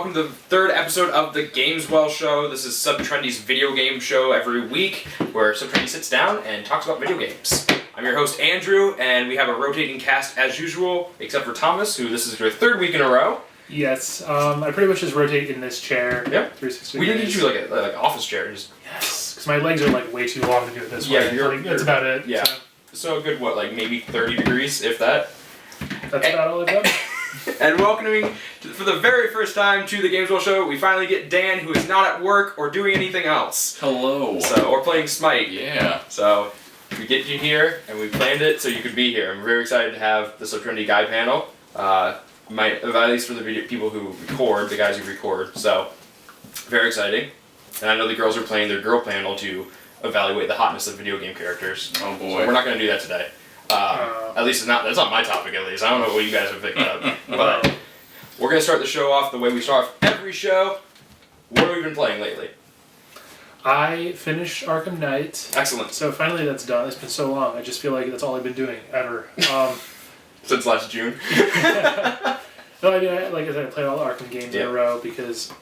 welcome to the third episode of the Gameswell Show. This is Subtrendy's video game show every week, where Subtrendy sits down and talks about video games. I'm your host, Andrew, and we have a rotating cast as usual, except for Thomas, who this is your third week in a row. Yes, I pretty much just rotate in this chair. Yep. 360 We didn't get you like an office chair. Just... Yes, because my legs are like way too long to do it this way. Yeah, that's about it. Yeah. So a good, what, like maybe 30 degrees, if that? That's about all I've done. And welcoming for the very first time to the Gameswell Show, we finally get Dan, who is not at work or doing anything else. Hello. Or playing Smite. Yeah. So we get you here, and we planned it so you could be here. I'm very excited to have the Subtrendy Guy panel. At least for the people who record, the guys who record. So very exciting. And I know the girls are playing their girl panel to evaluate the hotness of video game characters. Oh boy. So we're not going to do that today. At least that's not my topic, at least. I don't know what you guys have picked up. But we're going to start the show off the way we start off every show. What have we been playing lately? I finished Arkham Knight. Excellent. So finally that's done. It's been so long. I just feel like that's all I've been doing, ever. Since last June? No, I mean, like I said, I played all the Arkham games in a row because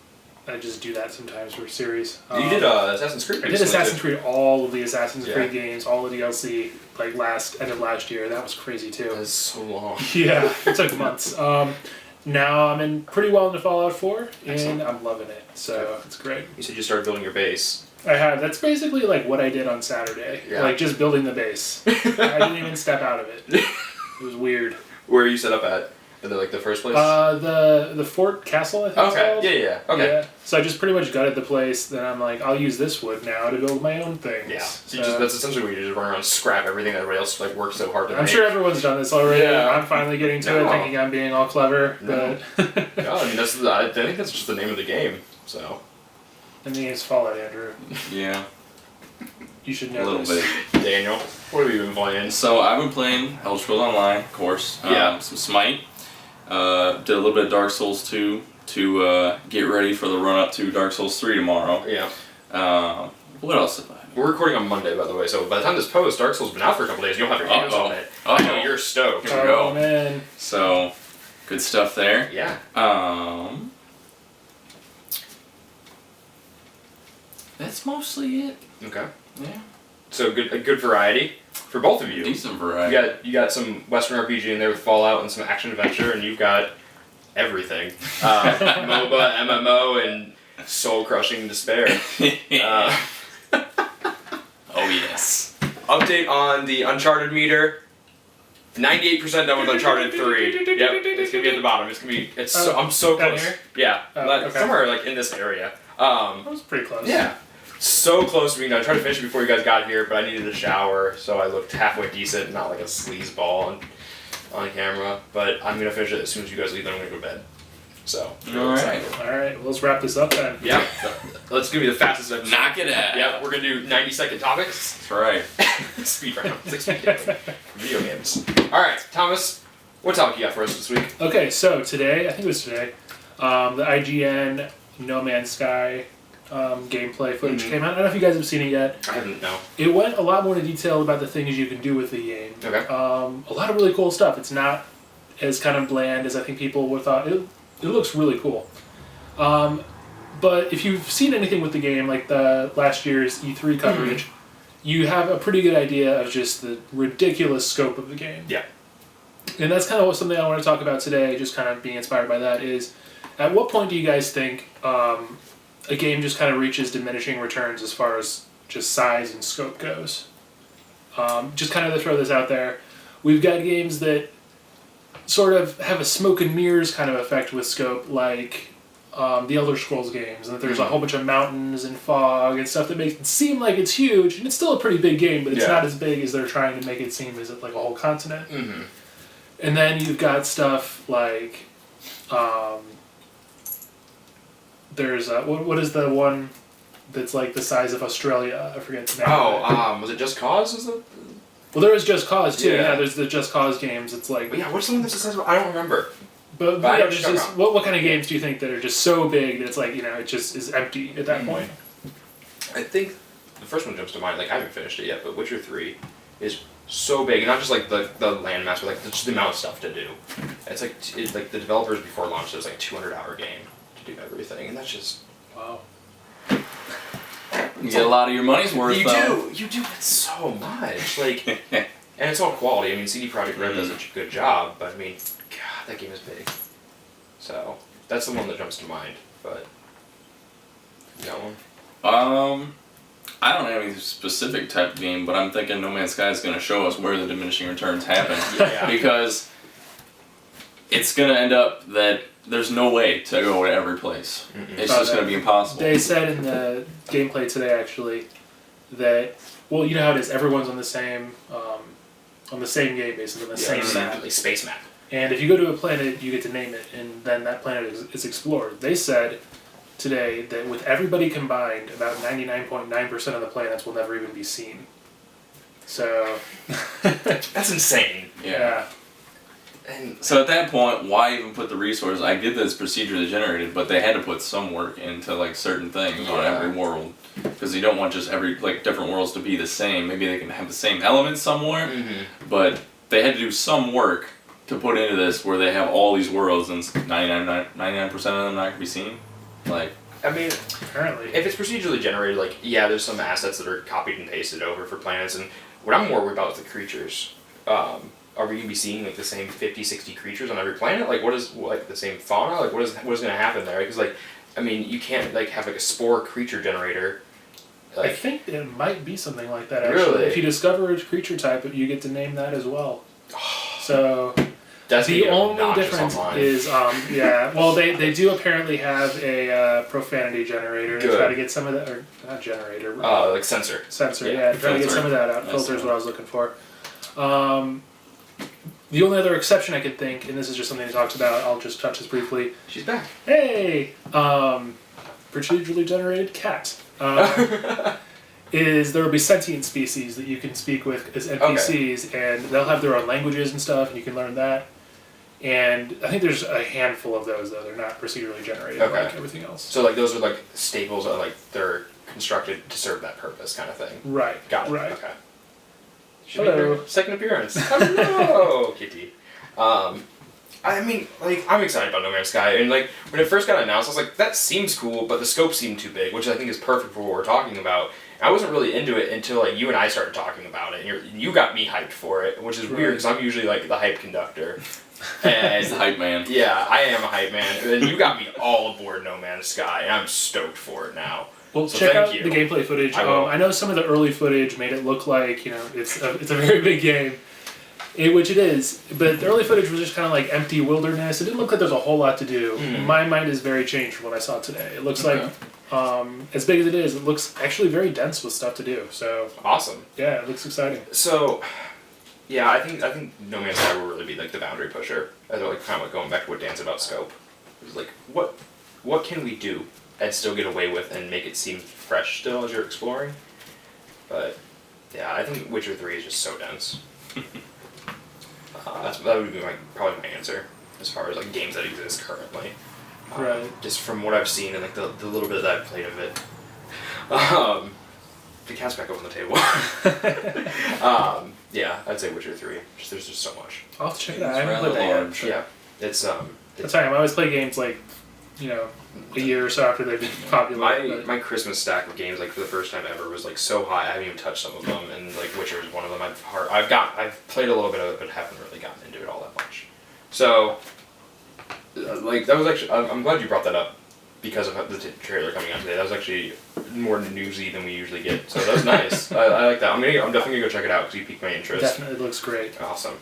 I just do that sometimes for series. You did Assassin's Creed. I did Assassin's Creed, all of the Assassin's Creed games, all the DLC, like end of last year. That was crazy too. That was so long. Yeah, it took months. Now I'm in pretty well into Fallout 4, and I'm loving it. So it's great. You said you started building your base. I have. That's basically like what I did on Saturday. Yeah. Like just building the base. I didn't even step out of it. It was weird. Where are you set up at? Like the first place? The Fort Castle, I think it's called. Yeah. Okay. Yeah. So I just pretty much gutted the place. Then I'm like, I'll use this wood now to build my own things. Yeah. So that's essentially what you just run around and scrap everything that everybody else works so hard to make. I'm sure everyone's done this already. Yeah. I'm finally getting to it, thinking I'm being all clever. No. But No, I mean, I think that's just the name of the game. So. And the name's Fallout, Andrew. Yeah. You should know A little this. bit. Daniel, what have you been playing? So I've been playing Elder Scrolls Online, of course. Some Smite. Did a little bit of Dark Souls 2 to get ready for the run-up to Dark Souls 3 tomorrow. Yeah. What else have I? We're recording on Monday, by the way, so by the time this posts, Dark Souls has been out for a couple days. You don't have your hands on it. I know you're stoked. Here we go. Oh, man. So, good stuff there. Yeah. That's mostly it. Okay. Yeah. So a good variety for both of you. Decent variety. You got some Western RPG in there with Fallout and some action adventure, and you've got everything. MOBA, MMO, and soul-crushing despair. Oh yes. Update on the Uncharted meter. 98% done with Uncharted 3. Yep, it's gonna be at the bottom. I'm so close. Here? Yeah, Okay. somewhere like in this area. That was pretty close. Yeah. So close to being done. I tried to finish it before you guys got here, but I needed a shower, so I looked halfway decent, not like a sleazeball on camera. But I'm gonna finish it as soon as you guys leave, then I'm gonna go to bed. So, Alright. Alright, well, let's wrap this up then. Yeah. Let's give you the fastest episode. Knock it out. Yeah, we're gonna do 90-second topics. That's right. Speed round. It's like speed dating. Video games. Alright, Thomas, what topic you got for us this week? Okay, so today, I think it was today, the IGN No Man's Sky gameplay footage came out. I don't know if you guys have seen it yet. I haven't, no. It went a lot more into detail about the things you can do with the game. Okay. A lot of really cool stuff. It's not as kind of bland as I think people would thought. It looks really cool. But if you've seen anything with the game, like the last year's E3 coverage, you have a pretty good idea of just the ridiculous scope of the game. Yeah. And that's kind of something I want to talk about today, just kind of being inspired by that, is at what point do you guys think a game just kind of reaches diminishing returns as far as just size and scope goes? Just kind of to throw this out there, we've got games that sort of have a smoke and mirrors kind of effect with scope, like the Elder Scrolls games, and that there's a whole bunch of mountains and fog and stuff that makes it seem like it's huge, and it's still a pretty big game, but it's not as big as they're trying to make it seem as like a whole continent. Mm-hmm. And then you've got stuff like there's what is the one that's like the size of Australia? I forget the name. Oh, was it Just Cause? Well, there is Just Cause too. Yeah. Yeah, there's the Just Cause games. It's like What's something that's the size of? I don't remember. But I yeah, know there's what you're just, what kind of games do you think that are just so big that it's like, it just is empty at that point? I think the first one jumps to mind. Like I haven't finished it yet, but Witcher 3 is so big, and not just like the landmass, but like just the amount of stuff to do. It's like the developers before launch, it was like a 200-hour game. to do everything, and that's just Wow. You get a lot of your money's worth. you though. do it so much, like, and it's all quality. I mean, CD Projekt Red does a good job, but I mean, God, that game is big. So that's the one that jumps to mind. But you got one? I don't have any specific type of game, but I'm thinking No Man's Sky is going to show us where the diminishing returns happen. Yeah. Because it's going to end up that there's no way to go to every place. It's just going to be impossible. They said in the gameplay today, actually, that, well, you know how it is. Everyone's on the same game, basically, on the same map. Like space map. And if you go to a planet, you get to name it, and then that planet is explored. They said today that with everybody combined, about 99.9% of the planets will never even be seen. So... That's insane. Yeah. And So at that point, why even put the resources? I get that it's procedurally generated, but they had to put some work into like certain things on every world, because you don't want just every like different worlds to be the same. Maybe they can have the same elements somewhere, but they had to do some work to put into this where they have all these worlds and 99% of them not gonna be seen. Like, I mean, Apparently. if it's procedurally generated, like, yeah, there's some assets that are copied and pasted over for planets, and what I'm more worried about is the creatures. Are we gonna be seeing like the same 50, 60 creatures on every planet? Like, what is like the same fauna? Like, what is gonna happen there? Because like, I mean, you can't like have like a spore creature generator. I Like, think it might be something like that, actually. Really? If you discover a creature type, you get to name that as well. So... that's The gonna be only obnoxious difference online. is, yeah, well, they do apparently have a profanity generator to Good. try to get some of that, or not generator, like sensor. sensor, yeah, to try to get filter. some of that out. That's Filter is the what I was looking for. The only other exception I could think, and this is just something they talked about, I'll just touch this briefly. She's back. Hey! Procedurally generated cat. Is there will be sentient species that you can speak with as NPCs, and they'll have their own languages and stuff, and you can learn that. And I think there's a handful of those, though. They're not procedurally generated like everything else. So like those are like staples that like they're constructed to serve that purpose, kind of thing. Right. Got it. Right. Okay. Should be Hello. her second appearance. Hello, Kitty. I mean, like, I'm excited about No Man's Sky, and like when it first got announced, I was like, that seems cool, but the scope seemed too big, which I think is perfect for what we're talking about. I wasn't really into it until like you and I started talking about it, and you got me hyped for it, which is weird because I'm usually like the hype conductor. And he's the hype man. yeah, I am a hype man, and then you got me all aboard No Man's Sky, and I'm stoked for it now. Well, So check thank out you. the gameplay footage. I will. I know some of the early footage made it look like, you know, it's a very big game, which it is. But the early footage was just kind of like empty wilderness. It didn't look like there's a whole lot to do. My mind is very changed from what I saw today. It looks like, as big as it is, it looks actually very dense with stuff to do. So Awesome. yeah, it looks exciting. So, yeah, I think No Man's Sky will really be like the boundary pusher. As like kind of like going back to what Dan said about scope. It's like what can we do and still get away with and make it seem fresh still as you're exploring. But yeah, I think Witcher 3 is just so dense. That would be probably my answer as far as like games that exist currently. Right. Just from what I've seen and like the little bit that I've played of it. The cat's back up on the table. Yeah, I'd say Witcher 3. There's just so much. I'll have to check it out. I It's haven't rather played that yet. large. Yeah, it's That's fine. I always play games like, you know, a year or so after they've been popular. my Christmas stack of games like for the first time ever was like so high. I haven't even touched some of them, and like Witcher is one of them. I've played a little bit of it, but haven't really gotten into it all that much. So, like that was actually I'm glad you brought that up because of the trailer coming out today. That was actually more newsy than we usually get. So that was nice. I like that. I'm definitely gonna go check it out because you piqued my interest. Definitely looks great. Awesome.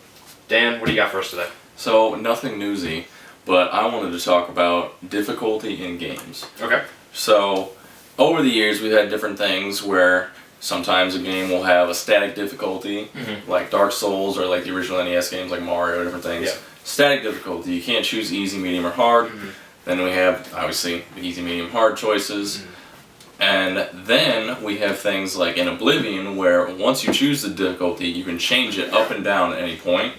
Dan, what do you got for us today? So, nothing newsy, but I wanted to talk about difficulty in games. Okay. So, over the years, we've had different things where sometimes a game will have a static difficulty, like Dark Souls or like the original NES games like Mario, different things. Yeah. Static difficulty, you can't choose easy, medium, or hard. Then we have, obviously, the easy, medium, hard choices. And then we have things like in Oblivion where once you choose the difficulty, you can change it up and down at any point.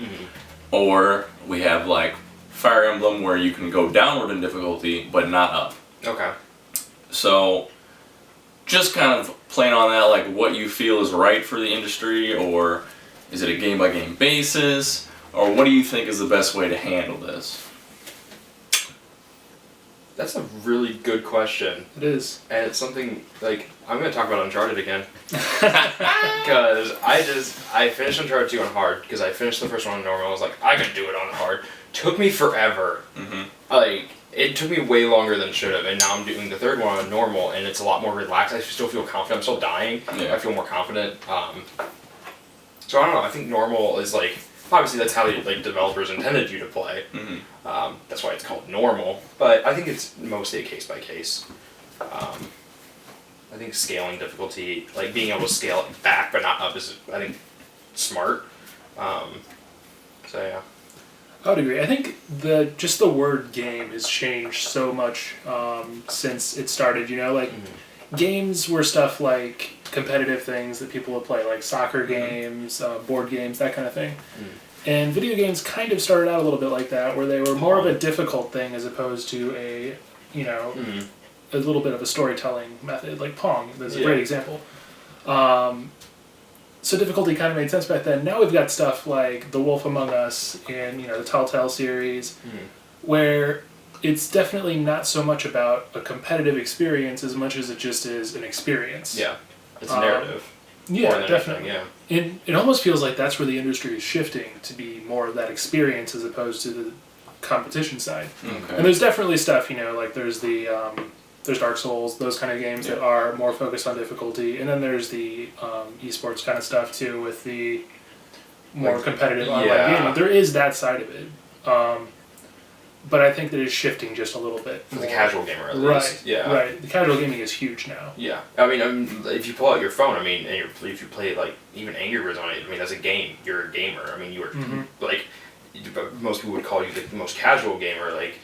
Or we have like Fire Emblem where you can go downward in difficulty but not up. Okay. So just kind of playing on that, like what you feel is right for the industry, or is it a game by game basis, or what do you think is the best way to handle this? That's a really good question. It is. And it's something, like, I'm going to talk about Uncharted again. Because I finished Uncharted 2 on hard, because I finished the first one on normal. I was like, I can do it on hard. Took me forever. Like, it took me way longer than it should have, and now I'm doing the third one on normal, and it's a lot more relaxed. I still feel confident. I'm still dying. Yeah. I feel more confident. So I don't know. I think normal is, like, obviously that's how like developers intended you to play. That's why it's called normal. But I think it's mostly a case by case. I think scaling difficulty, like being able to scale it back but not up, is I think smart. So yeah. I would agree. I think just the word game has changed so much since it started. You know, like games were stuff like competitive things that people would play, like soccer games, board games, that kind of thing. And video games kind of started out a little bit like that, where they were more of a difficult thing as opposed to a little bit of a storytelling method, like Pong. That's a great example. So difficulty kind of made sense back then. Now we've got stuff like The Wolf Among Us and the Telltale series, where it's definitely not so much about a competitive experience as much as it just is an experience. Yeah, it's a narrative. Yeah, definitely. Anything, It almost feels like that's where the industry is shifting to be more of that experience as opposed to the competition side. Okay. And there's definitely stuff, like there's there's Dark Souls, those kind of games that are more focused on difficulty, and then there's the esports kind of stuff too with the more competitive online gaming. There is that side of it. But I think that it's shifting just a little bit. For the casual gamer, at least. Right. Yeah. Right. The casual gaming is huge now. Yeah. I mean, if you pull out your phone, and if you play, like, even Angry Birds on it, that's a game. You're a gamer. You are, like, most people would call you the most casual gamer, like,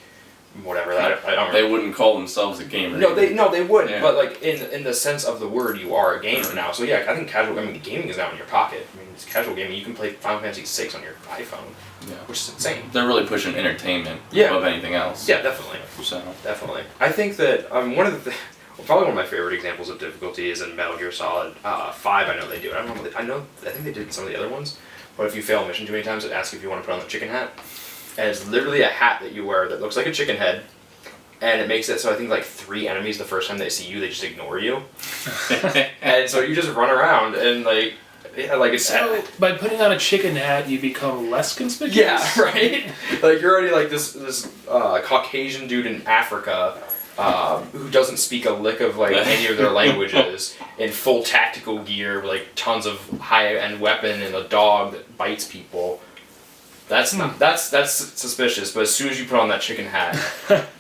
whatever. I don't remember. They wouldn't call themselves a gamer. No, they wouldn't. Yeah. But, like, in the sense of the word, you are a gamer now. So, yeah, I think gaming is now in your pocket. It's casual gaming. You can play Final Fantasy VI on your iPhone. Yeah. Which is insane. They're really pushing entertainment above anything else. Yeah, definitely. So. Definitely. I think that probably one of my favorite examples of difficulty is in Metal Gear Solid 5. I know they do it. I think they did some of the other ones. But if you fail a mission too many times, it asks if you want to put on the chicken hat. And it's literally a hat that you wear that looks like a chicken head. And it makes it so I think like 3 enemies the first time they see you, they just ignore you. And so you just run around and like... Yeah, like it's so by putting on a chicken hat, you become less conspicuous. Yeah, right. Like you're already like this Caucasian dude in Africa who doesn't speak a lick of like any of their languages, in full tactical gear, with, like tons of high-end weapon and a dog that bites people. That's not that's suspicious. But as soon as you put on that chicken hat,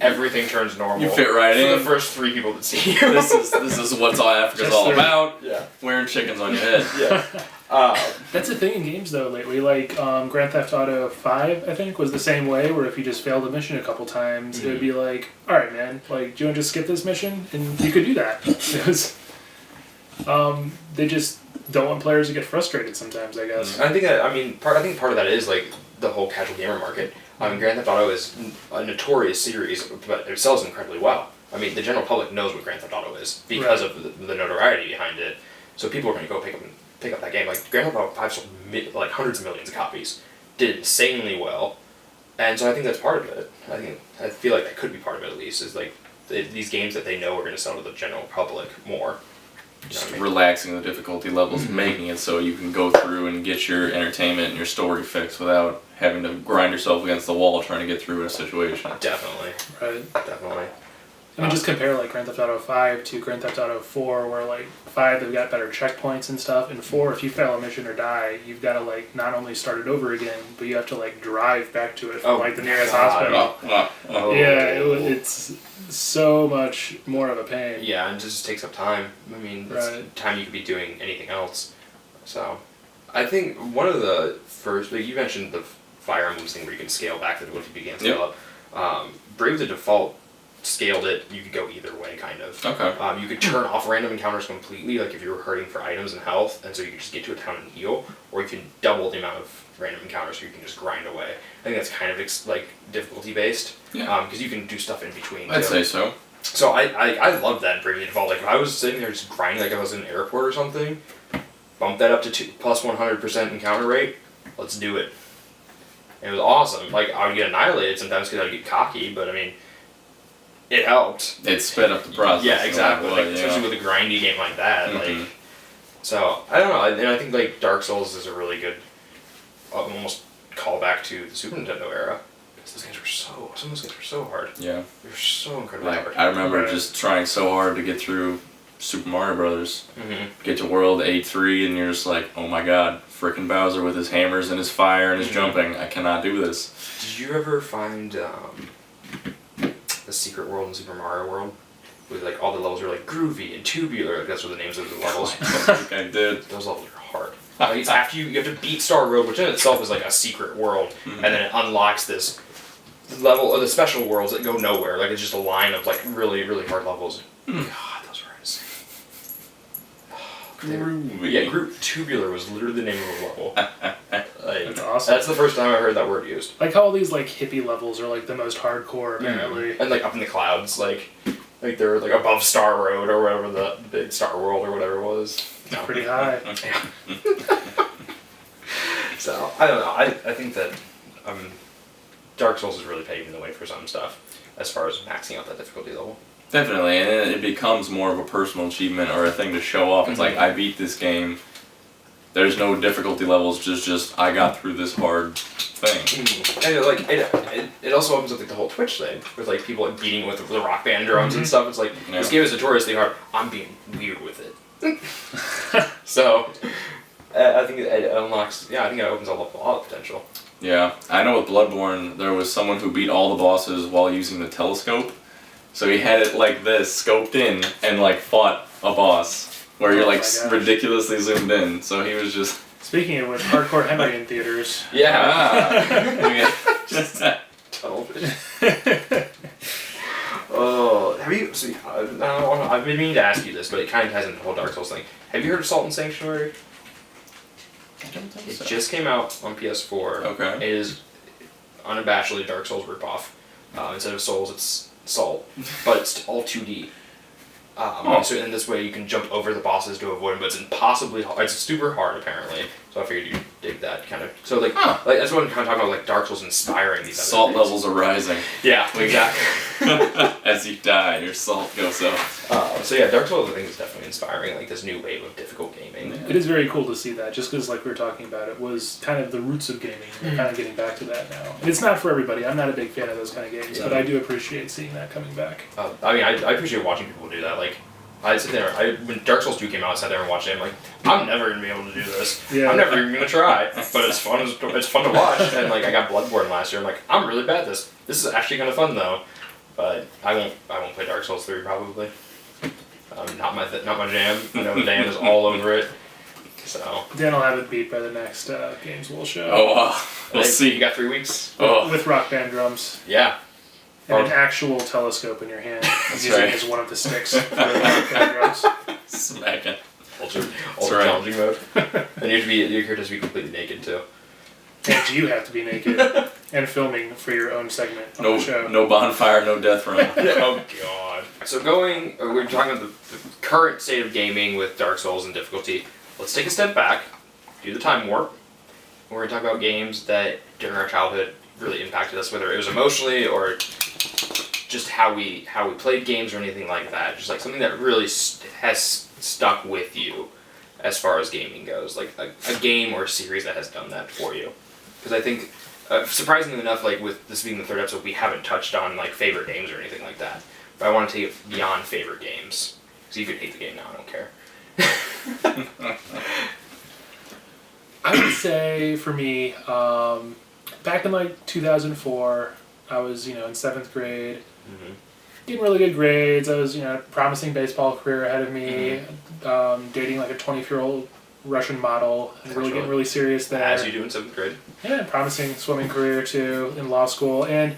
everything turns normal. You fit right in. For the first 3 people that see you. This is what Africa's all about. Yeah. Wearing chickens on your head. Yeah. That's a thing in games though lately. Like Grand Theft Auto 5, I think, was the same way. Where if you just failed a mission a couple times, it would be like, all right, man, like, do you want to just skip this mission? And you could do that. It was, they just don't want players to get frustrated sometimes, I guess. I think that part of that is like the whole casual gamer market. Grand Theft Auto is a notorious series, but it sells incredibly well. The general public knows what Grand Theft Auto is because of the notoriety behind it. So people are going to go pick up that game. Like Grand Theft Auto 5 sold like hundreds of millions of copies, did insanely well, and so I think that's part of it. I feel like that could be part of it at least. Is like these games that they know are going to sell to the general public more. Just relaxing the difficulty levels, making it so you can go through and get your entertainment and your story fixed without having to grind yourself against the wall trying to get through a situation. Definitely. Right. Definitely. Just compare like Grand Theft Auto 5 to Grand Theft Auto 4, where like 5 they've got better checkpoints and stuff, and 4 if you fail a mission or die, you've got to like not only start it over again, but you have to like drive back to it from like the nearest hospital. It's so much more of a pain. Yeah, and it just takes up time. That's time you could be doing anything else. So, I think one of the first, like you mentioned the Fire Emblem thing where you can scale back the difficulty began to scale up. Brave the Default scaled it. You could go either way, kind of. Okay. You could turn off random encounters completely, like if you were hurting for items and health, and so you could just get to a town and heal, or you can double the amount of random encounters so you can just grind away. I think that's kind of like difficulty based. Yeah. Because you can do stuff in between. I'd say so. So I love that in Brave the Default. Like if I was sitting there just grinding, like if I was in an airport or something, bump that up to plus 100% encounter rate. Let's do it. And it was awesome. Like I would get annihilated sometimes because I would get cocky, but it helped. It sped up the process. Yeah, exactly. no Like, matter what, especially with a grindy game like that. Mhm. Like, so I don't know. And I think like Dark Souls is a really good, almost callback to the Super Nintendo era. Because those games were some of those games were so hard. Yeah. They were so incredibly hard. I remember just trying so hard to get through Super Mario Brothers. Mm-hmm. Get to World 8-3 and you're just like, oh my god, frickin' Bowser with his hammers and his fire and his jumping. I cannot do this. Did you ever find the secret world in Super Mario World? With like all the levels were like groovy and tubular. Like, that's what the names of the levels. I don't think I did. Those levels are hard. Like, it's after you have to beat Star Road, which in itself is like a secret world, and then it unlocks this level of the special worlds that go nowhere. Like it's just a line of like really, really hard levels. God, those were insane. Groovy. Yeah, tubular was literally the name of the level. Like, That's awesome. That's the first time I heard that word used. Like how all these like hippie levels are like the most hardcore apparently. And like up in the clouds, like they're like above Star Road or whatever the big Star World or whatever it was. It's pretty high. So I don't know. I think that Dark Souls is really paving the way for some stuff as far as maxing out that difficulty level. Definitely, and then it becomes more of a personal achievement or a thing to show off. It's like, I beat this game. There's no difficulty levels, just I got through this hard thing. And like it also opens up like the whole Twitch thing with like people like beating with the Rock Band drums and stuff. It's like this game is notoriously hard. I'm being weird with it. So I think it unlocks. Yeah, I think it opens up a lot of potential. Yeah, I know with Bloodborne, there was someone who beat all the bosses while using the telescope. So he had it like this, scoped in, and like fought a boss where you're like ridiculously zoomed in. So he was just. Speaking of which, Hardcore Henry in theaters. Yeah. Television. Oh, have you? See, I've been meaning to ask you this, but it kind of ties into the whole Dark Souls thing. Have you heard of Salt and Sanctuary? I don't think It so. just came out on PS4. Okay. It is unabashedly Dark Souls ripoff. Instead of Souls, it's Salt, but it's all 2D. So in this way, you can jump over the bosses to avoid them, but it's impossibly hard. It's super hard, apparently. So I figured you'd dig that kind of. So like that's what I'm kind of talking about, like Dark Souls inspiring these. Salt other things. levels are rising. Yeah, exactly. As you die, your salt goes up. So yeah, Dark Souls I think is definitely inspiring, like this new wave of difficult gaming. It is very cool to see that, just because, like we were talking about, it was kind of the roots of gaming. We're kind of getting back to that now. And it's not for everybody. I'm not a big fan of those kind of games, but I do appreciate seeing that coming back. I mean, I appreciate watching people do that. Like, I sit there. When Dark Souls 2 came out, I sat there and watched it. I'm like, I'm never gonna be able to do this. Yeah. I'm never even gonna try. But it's fun. It's fun to watch. And like, I got Bloodborne last year. I'm like, I'm really bad at this. This is actually kind of fun though. But I won't play Dark Souls 3 probably. Not my jam. I know Dan is all over it. So Dan will have it beat by the next Gameswell Show. Oh, we'll see. You got 3 weeks. With Rock Band drums. Yeah. And an actual telescope in your hand. That's using right. it as one of the sticks for the Rock Band drums. Smacking. Ultra right. challenging mode. And your character has to be completely naked too. And you have to be naked and filming for your own segment on the show. No bonfire, no death run. Oh god. So we're talking about the current state of gaming with Dark Souls and difficulty. Let's take a step back, do the time warp. We're going to talk about games that during our childhood really impacted us, whether it was emotionally or just how we played games or anything like that. Just like something that really has stuck with you as far as gaming goes. Like a game or a series that has done that for you. Because I think, surprisingly enough, like with this being the third episode, we haven't touched on like favorite games or anything like that. But I want to take it beyond favorite games. Because you could hate the game now, I don't care. I would say for me, back in like 2004, I was in 7th grade, getting really good grades. I was promising baseball career ahead of me, dating like a 24-year-old Russian model, and really getting really serious there. As you do in 7th grade. Yeah, promising swimming career too in law school, and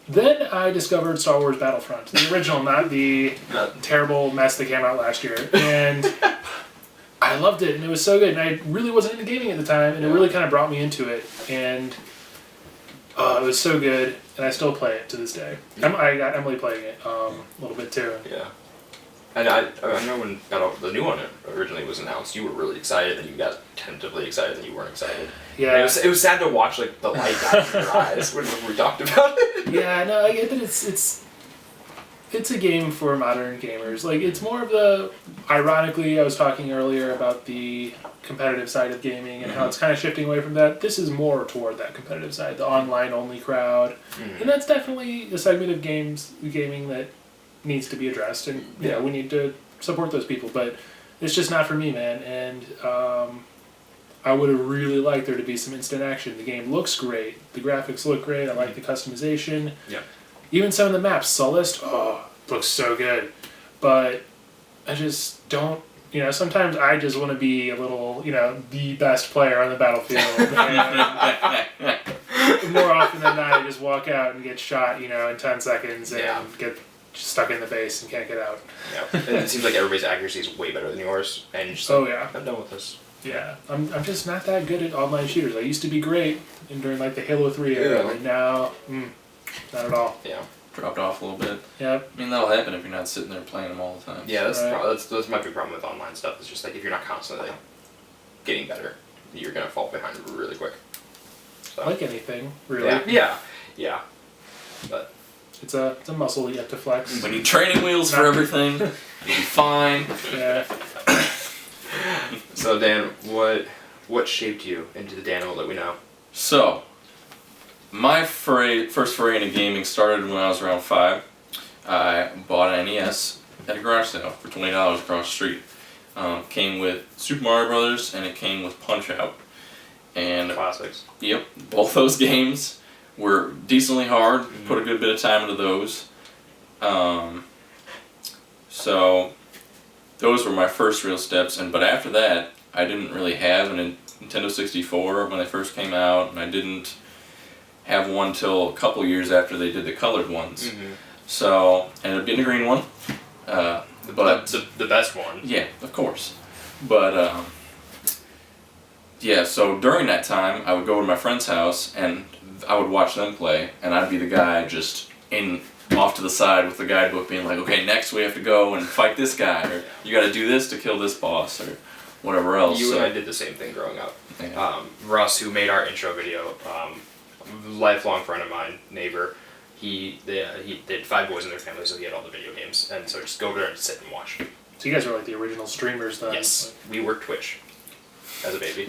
then I discovered Star Wars Battlefront, the original, not the terrible mess that came out last year, and I loved it, and it was so good, and I really wasn't into gaming at the time, and it really kind of brought me into it, and it was so good, and I still play it to this day. I got Emily playing it a little bit too. Yeah. And I know when the new one originally was announced, you were really excited, and you got tentatively excited, and you weren't excited. Yeah. And it was sad to watch like the light die from your eyes when we talked about it. Yeah, no, I get that it's it's a game for modern gamers. Like, it's more of the... Ironically, I was talking earlier about the competitive side of gaming and how it's kind of shifting away from that. This is more toward that competitive side, the online-only crowd. And that's definitely a segment of gaming that needs to be addressed. And, yeah, we need to support those people. But it's just not for me, man. And I would have really liked there to be some instant action. The game looks great. The graphics look great. I like the customization. Yeah. Even some of the maps, Sullust, looks so good. But I just don't, sometimes I just want to be a little, the best player on the battlefield. And more often than not, I just walk out and get shot, in 10 seconds and get stuck in the base and can't get out. Yeah. And it seems like everybody's accuracy is way better than yours. And you're just I'm done with this. Yeah, I'm just not that good at online shooters. I used to be great during like the Halo 3 era, but now, not at all. Yeah. Dropped off a little bit. Yep. I mean, that'll happen if you're not sitting there playing them all the time. Yeah, that's my big problem with online stuff. It's just like if you're not constantly getting better, you're gonna fall behind really quick. So. Like anything, really. Yeah. But it's a muscle you have to flex. We need training wheels for everything. You'll be fine. Yeah. So Dan, what shaped you into the Daniel that we know? So, my first foray into gaming started when I was around 5. I bought an NES at a garage sale for $20 across the street. Came with Super Mario Brothers and it came with Punch-Out. And classics. Yep, both those games were decently hard. Put a good bit of time into those. So those were my first real steps. But after that, I didn't really have a Nintendo 64 when they first came out, and I didn't have one till a couple years after they did the colored ones. So I ended up getting a green one. But the best one. Yeah, of course. But yeah, so during that time, I would go to my friend's house and I would watch them play, and I'd be the guy just off to the side with the guidebook being like, okay, next we have to go and fight this guy, or you gotta do this to kill this boss, or whatever else. You and I did the same thing growing up. Yeah. Russ, who made our intro video, lifelong friend of mine, neighbor, he did 5 boys in their family, so he had all the video games, and so just go over there and sit and watch. So you guys were like the original streamers then? Yes, we worked Twitch as a baby.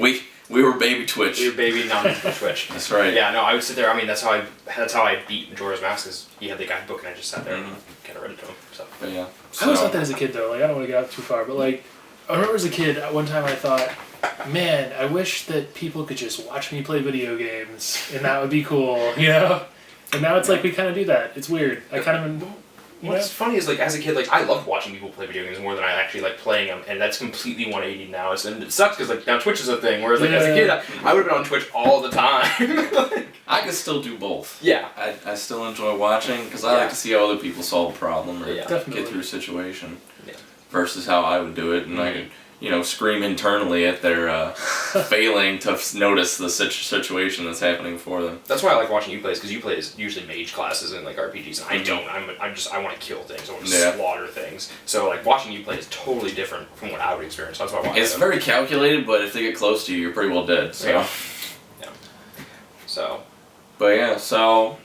We were baby Twitch. We were baby Twitch. That's right. Yeah, no, I would sit there. I mean, that's how I beat Majora's Mask, because he had the guidebook and I just sat there and kind of read it to him. So. But yeah. I always thought that as a kid though. Like, I don't want to get out too far, but like, I remember as a kid, one time I thought, man, I wish that people could just watch me play video games, and that would be cool, And now it's like we kind of do that. It's weird. I kind of. What's funny is, like, as a kid, like, I loved watching people play video games more than I actually like playing them, and that's completely 180 now. And it sucks because, like, now Twitch is a thing, whereas, like, as a kid, I would have been on Twitch all the time. I can still do both. Yeah. I still enjoy watching, because I like to see how other people solve a problem or get through a situation versus how I would do it, and I could, scream internally at their failing to notice the situation that's happening for them. That's why I like watching you play, because you play as usually mage classes and like RPGs, and I don't. I want to kill things. I want to slaughter things. So like watching you play is totally different from what I would experience. That's why I watch It's very calculated, but if they get close to you, you're pretty well dead. So. Yeah. So. But yeah, so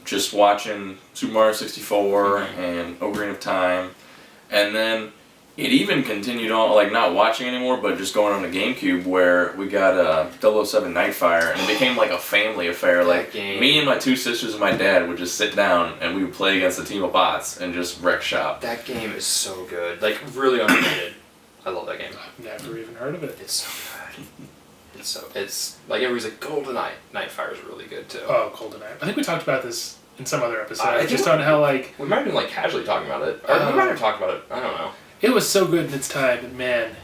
just watching Super Mario 64 and Ocarina of Time, and then it even continued on, like, not watching anymore, but just going on to GameCube, where we got 007 Nightfire, and it became like a family affair. Like, me and my 2 sisters and my dad would just sit down, and we would play against a team of bots and just wreck shop. That game is so good. Like, really underrated. I love that game. I've never even heard of it. It's so good. It's like, everybody's like, GoldenEye. Nightfire is really good, too. Oh, GoldenEye. I think we talked about this in some other episode. Just on how, like... We might have been, like, casually talking about it. Or we might have talked about it. I don't know. It was so good in its time, but man...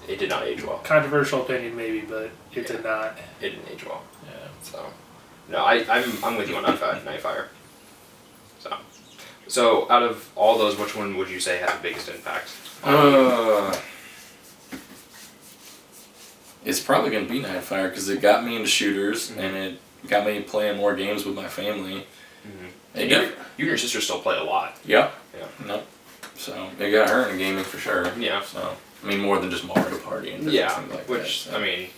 It did not age well. Controversial opinion, maybe, but it did not. It didn't age well. Yeah. So... No, I'm with you on Nightfire. So, out of all those, which one would you say had the biggest impact? It's probably going to be Nightfire, because it got me into shooters, and it got me playing more games with my family. And you and your sister still play a lot. Yeah. No. So, it got her into gaming for sure. Yeah. So, I mean, more than just Mario Party and things like which, that. So. I mean,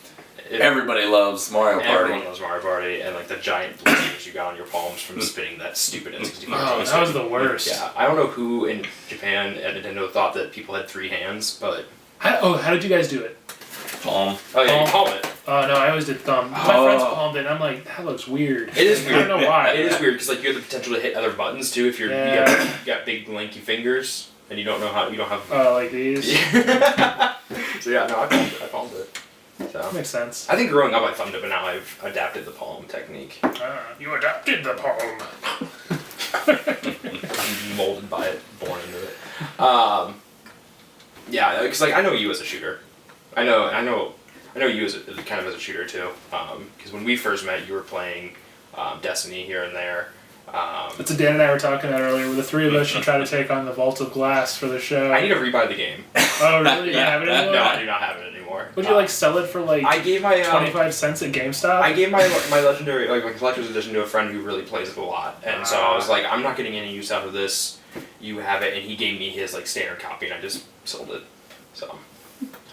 Everybody loves Mario Party. Everyone loves Mario Party, and like the giant blisters you got on your palms from spinning that stupid N64 Oh, joystick. that was the worst. Yeah, I don't know who in Japan at Nintendo thought that people had 3 hands, but How did you guys do it? Palm. oh yeah, you Palm. palm it. Oh no, I always did thumb. My friends palmed it, and I'm like, that looks weird. It is weird. I don't know why. It is weird because like you have the potential to hit other buttons too if you got big lanky fingers and you don't have. Like these. So yeah, no, I palmed it. So That makes sense. I think growing up I thumbed it, but now I've adapted the palm technique. You adapted the palm. Molded by it, born into it. Yeah, because like I know you as a shooter. I know you as kind of as a shooter too. Because when we first met, you were playing Destiny here and there. That's what Dan and I were talking about earlier. Where the 3 of us should try to take on the Vault of Glass for the show. I need to rebuy the game. Oh really? You don't have it anymore? No, I do not have it anymore. Would you sell it for I gave my 25 cents at GameStop? I gave my legendary my collector's edition to a friend who really plays it a lot, and so I was like, I'm not getting any use out of this. You have it, and he gave me his standard copy, and I just sold it. So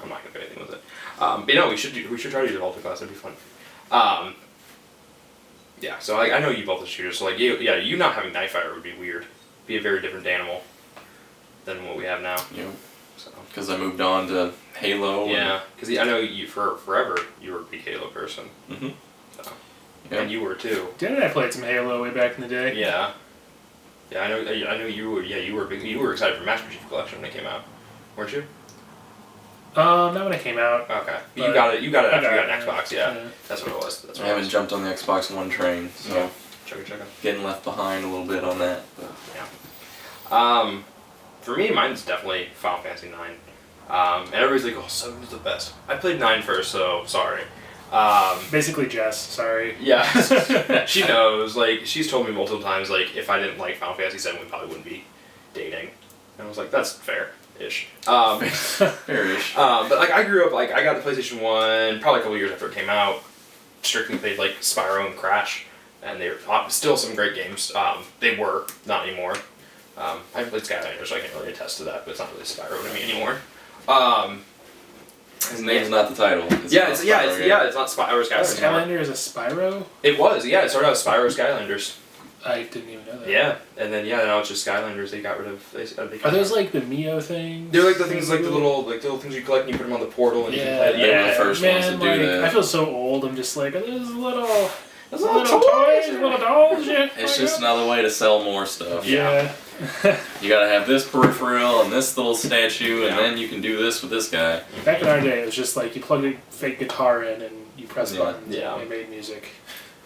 I'm not gonna do anything with it. But no, we should try to do the Vault of Glass. That'd be fun. Yeah. So I know you both are shooters. So you not having Knife Fighter would be weird. Be a very different animal than what we have now. Yeah. So. Because I moved on to Halo. Yeah, because I know you forever you were a big Halo person. Mm-hmm. So. Yep. And you were too. Dan and I played some Halo way back in the day. Yeah. Yeah, I know you were. Yeah, you were excited for Master Chief Collection when it came out, weren't you? Not when it came out. Okay, but you got it. You got it after you got an it, Xbox. Yeah, that's what it was. That's I what haven't jumped on the Xbox One train, so Yeah. Check it. getting left behind a little bit on that. But. Yeah. For me, mine's definitely Final Fantasy 9. And everybody's like, "Oh, 7 is the best." I played 9 first, so sorry. Basically, Jess. Sorry. Yeah, she knows. Like, she's told me multiple times, like, if I didn't like Final Fantasy 7, we probably wouldn't be dating. And I was like, that's fair-ish. Fair-ish. But like, I grew up like I got the PlayStation 1 probably a couple years after it came out. Strictly played like Spyro and Crash, and they were still some great games. They were not anymore. I haven't played Skylanders, so I can't really attest to that. But it's not really Spyro to me anymore. His name's not the title. It's not Spyro or Skylanders. Skylander is a Spyro? It was, yeah. It started out as Spyro Skylanders. I didn't even know that. Yeah, and then now it's just Skylanders. They got rid of. Are those like the Mio things? They're like the things, like the little things you collect and you put them on the portal and you can play. They were the first ones to do that. I feel so old. I'm just like, are those little toys, little dolls. Yeah. It's just another way to sell more stuff. Yeah. You gotta have this peripheral and this little statue, and then you can do this with this guy. Back in our day, it was just like you plug a fake guitar in and you press buttons and they made music.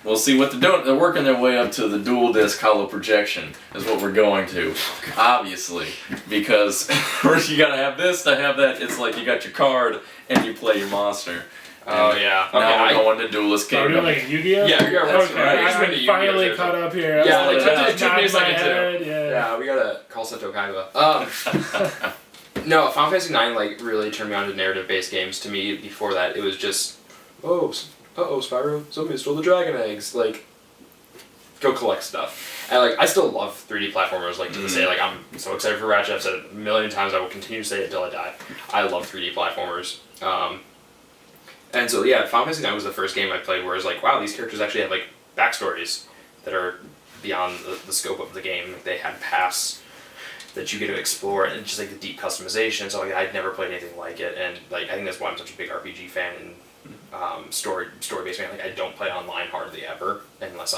We'll see what they're working their way up to the dual disc hollow projection is what we're going to, obviously, because you gotta have this to have that. It's like you got your card and you play your monster. Oh yeah. Now we're going to Duelist Are we Kingdom. doing like Yu-Gi-Oh? Yeah, we are. Okay, Right. I'm finally caught up here. Yeah, It took me a second too. Yeah. We gotta call Seto Kaiba. No, Final Fantasy 9 like really turned me on to narrative-based games. To me, before that, it was just, Spyro, somebody stole the dragon eggs. Like, go collect stuff. And like, I still love 3D platformers. Like to this day, like I'm so excited for Ratchet. I've said it a million times. I will continue to say it until I die. I love 3D platformers. And so yeah, Final Fantasy 9 was the first game I played where I was like, wow, these characters actually have like backstories that are beyond the scope of the game. Like, they had paths that you get to explore, and just like the deep customization. So like, I'd never played anything like it, and like I think that's why I'm such a big RPG fan and story-based fan. Like, I don't play online hardly ever unless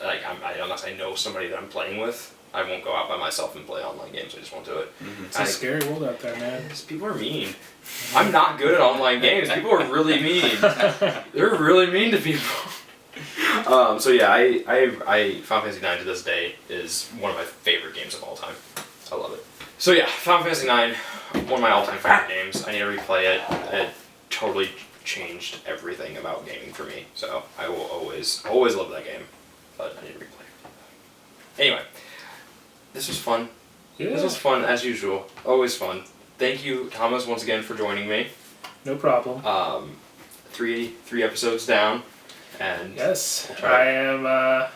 unless I know somebody that I'm playing with. I won't go out by myself and play online games. I just won't do it. It's a scary world out there, man. People are mean. I'm not good at online games. People are really mean. They're really mean to people. So yeah, I Final Fantasy 9 to this day is one of my favorite games of all time. I love it. So yeah, Final Fantasy 9, one of my all-time favorite games. I need to replay it. It totally changed everything about gaming for me. So I will always love that game. But I need to replay it. Anyway. This was fun. Yeah. This was fun as usual. Always fun. Thank you, Thomas, once again for joining me. No problem. 3 episodes down, and yes, I am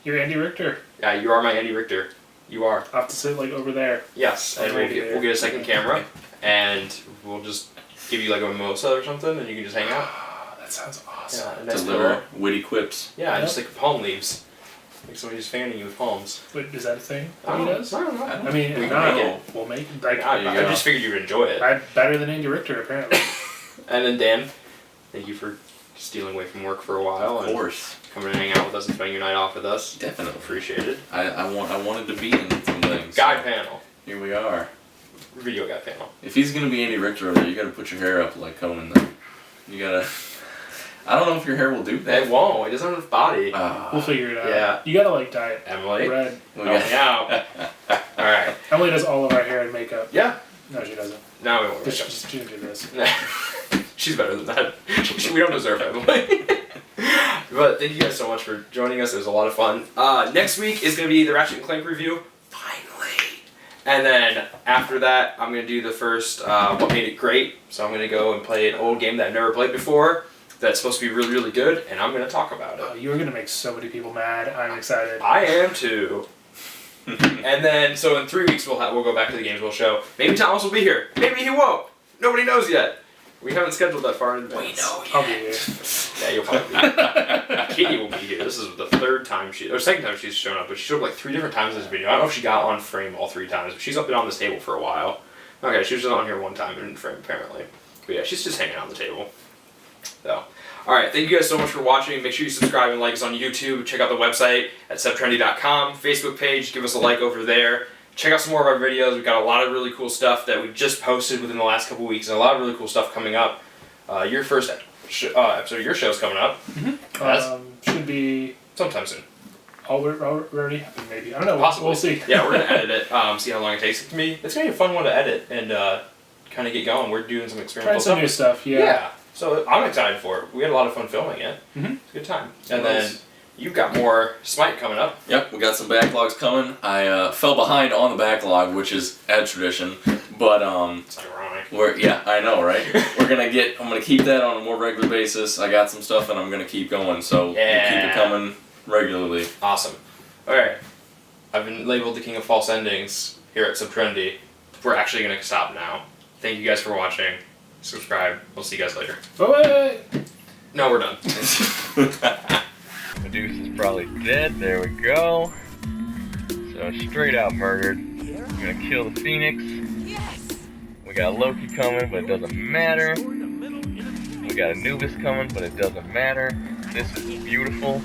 your Andy Richter. Yeah, you are my Andy Richter. You are. I'll have to sit like over there. Yes, and we'll get a second camera, and we'll just give you like a mimosa or something, and you can just hang out. That sounds awesome. Yeah, a nice Deliver pillow. witty quips. Yeah, Yep. just like palm leaves. Like somebody just fanning you with palms. Wait, is that a thing I that he don't know. does? I don't know. I mean, We if can not, make it. we'll make it. Like, you I go. just figured you'd enjoy it. I'm better than Andy Richter, apparently. And then Dan, thank you for stealing away from work for a while. Of course. And coming and hanging out with us and spending your night off with us. Definitely. Appreciate it. I wanted to be in some things. Guy so panel. Here we are. Video guy panel. If he's gonna be Andy Richter over there, you gotta put your hair up like Conan though. You gotta. I don't know if your hair will do that. It won't. It doesn't have enough body. We'll figure it out. Yeah. You gotta like dye it Emily. red. We Help got- me out. Alright. Emily does all of our hair and makeup. Yeah. No, she doesn't. Now we won't But make up. she didn't do this. She's better than that. We don't deserve Emily. But thank you guys so much for joining us. It was a lot of fun. Next week is going to be the Ratchet & Clank review. Finally. And then after that, I'm going to do the first What Made It Great. So I'm going to go and play an old game that I've never played before that's supposed to be really, really good, and I'm going to talk about it. You're gonna make so many people mad. I'm excited. I am too. And then, so in 3 weeks we'll go back to the Gameswell Show. Maybe Thomas will be here. Maybe he won't. Nobody knows yet. We haven't scheduled that far in advance. We know I'll be here. Yeah, you'll probably be here. Katie will be here. This is the second time she's shown up, but she showed up like 3 different times in this video. I don't know if she got on frame all 3 times, but she's been on this table for a while. Okay, she was just on here 1 time in frame apparently. But yeah, she's just hanging on the table. So, alright, thank you guys so much for watching. Make sure you subscribe and like us on YouTube. Check out the website at subtrendy.com. Facebook page, give us a like over there. Check out some more of our videos. We've got a lot of really cool stuff that we just posted within the last couple weeks, and a lot of really cool stuff coming up. Your first episode of your show's coming up. Should be Sometime soon. already happened, maybe. I don't know. Possibly. We'll see. Yeah, we're going to edit it, see how long it takes. It's going to be a fun one to edit and kind of get going. We're doing some experimental Trying some new stuff. Yeah. Yeah. So I'm excited for it. We had a lot of fun filming it. Mhm. It's a good time. And then you've got more Smite coming up. Yep, we got some backlogs coming. I fell behind on the backlog, which is a tradition, but It's ironic. I know, right? I'm gonna keep that on a more regular basis. I got some stuff and I'm gonna keep going, so we'll keep it coming regularly. Awesome. Alright. I've been labeled the king of false endings here at Subtrendy. We're actually going to stop now. Thank you guys for watching. Subscribe. We'll see you guys later. Bye. No, we're done. Medusa's is probably dead. There we go. So straight out murdered. We're gonna kill the Phoenix. We got Loki coming, but it doesn't matter. We got Anubis coming, but it doesn't matter. This is beautiful.